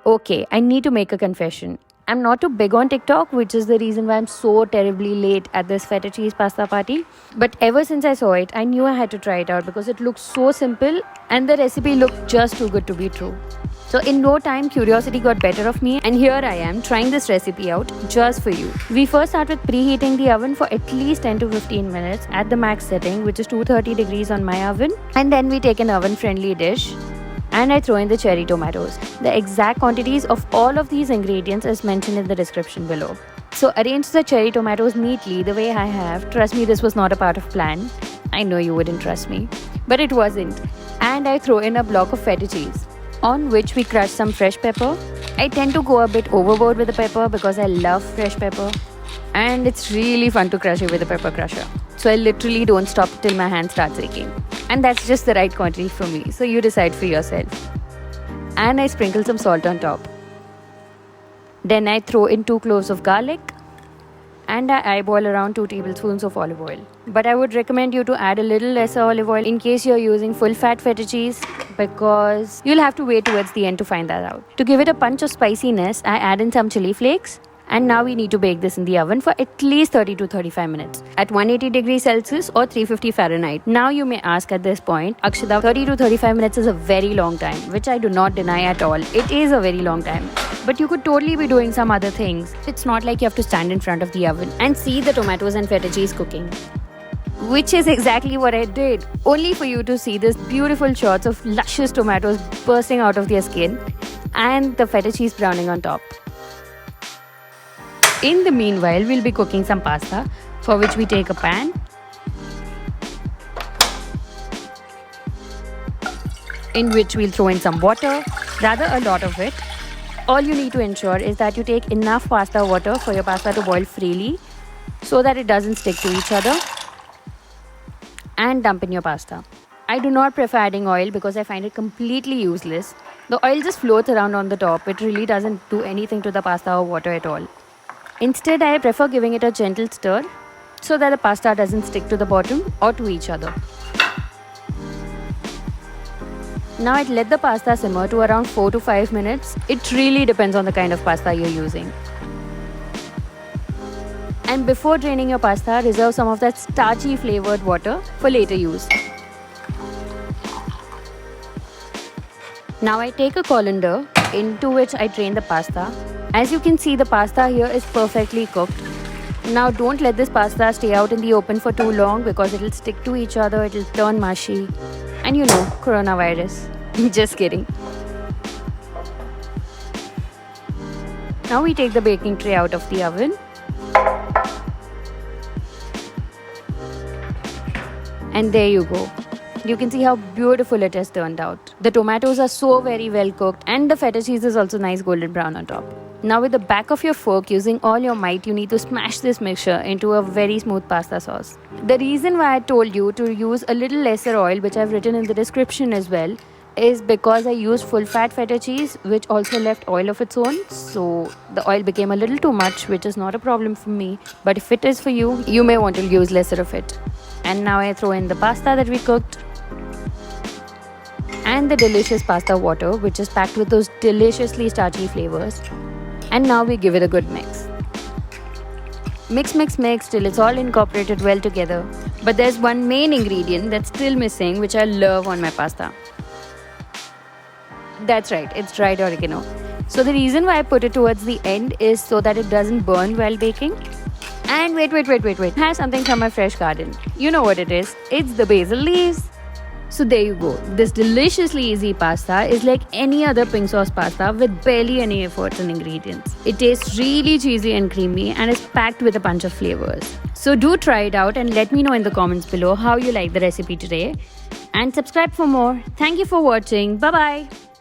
Okay, I need to make a confession. I'm not too big on TikTok, which is the reason why I'm so terribly late at this feta cheese pasta party. But ever since I saw it, I knew I had to try it out because it looked so simple and the recipe looked just too good to be true. So in no time, curiosity got better of me, and here I am trying this recipe out just for you. We first start with preheating the oven for at least 10 to 15 minutes at the max setting, which is 230 degrees on my oven. And then we take an oven-friendly dish and I throw in the cherry tomatoes. The exact quantities of all of these ingredients is mentioned in the description below. So arrange the cherry tomatoes neatly the way I have. Trust me, this was not a part of plan. I know you wouldn't trust me, but it wasn't. And I throw in a block of feta cheese, on which we crush some fresh pepper. I tend to go a bit overboard with the pepper because I love fresh pepper, and it's really fun to crush it with a pepper crusher. So I literally don't stop till my hand starts aching. And that's just the right quantity for me, so you decide for yourself. And I sprinkle some salt on top. Then I throw in 2 cloves of garlic, and I eyeball around 2 tablespoons of olive oil. But I would recommend you to add a little lesser olive oil in case you're using full fat feta cheese, because you'll have to wait towards the end to find that out. To give it a punch of spiciness, I add in some chili flakes. And now we need to bake this in the oven for at least 30 to 35 minutes at 180 degrees Celsius or 350 Fahrenheit. Now you may ask at this point, Akshita, 30 to 35 minutes is a very long time, which I do not deny at all. It is a very long time. But you could totally be doing some other things. It's not like you have to stand in front of the oven and see the tomatoes and feta cheese cooking. Which is exactly what I did, only for you to see this beautiful shots of luscious tomatoes bursting out of their skin and the feta cheese browning on top. In the meanwhile, we'll be cooking some pasta, for which we take a pan, in which we'll throw in some water, rather a lot of it. All you need to ensure is that you take enough pasta water for your pasta to boil freely so that it doesn't stick to each other, and dump in your pasta. I do not prefer adding oil because I find it completely useless. The oil just floats around on the top. It really doesn't do anything to the pasta or water at all. Instead, I prefer giving it a gentle stir so that the pasta doesn't stick to the bottom or to each other. Now I'd let the pasta simmer to around 4 to 5 minutes. It really depends on the kind of pasta you're using. And before draining your pasta, reserve some of that starchy flavored water for later use. Now I take a colander into which I drain the pasta. As you can see, the pasta here is perfectly cooked. Now don't let this pasta stay out in the open for too long because it'll stick to each other, it'll turn mushy. And you know, coronavirus. Just kidding. Now we take the baking tray out of the oven. And there you go. You can see how beautiful it has turned out. The tomatoes are so very well cooked, and the feta cheese is also nice golden brown on top. Now with the back of your fork, using all your might, you need to smash this mixture into a very smooth pasta sauce. The reason why I told you to use a little lesser oil, which I've written in the description as well, is because I used full fat feta cheese, which also left oil of its own. So the oil became a little too much, which is not a problem for me. But if it is for you, you may want to use lesser of it. And now I throw in the pasta that we cooked and the delicious pasta water, which is packed with those deliciously starchy flavors. And now we give it a good mix. Mix till it's all incorporated well together. But there's one main ingredient that's still missing, which I love on my pasta. That's right, it's dried oregano. So the reason why I put it towards the end is so that it doesn't burn while baking. And wait. I have something from my fresh garden. You know what it is. It's the basil leaves. So there you go. This deliciously easy pasta is like any other pink sauce pasta with barely any efforts and ingredients. It tastes really cheesy and creamy and is packed with a bunch of flavors. So do try it out and let me know in the comments below how you like the recipe today. And subscribe for more. Thank you for watching. Bye bye.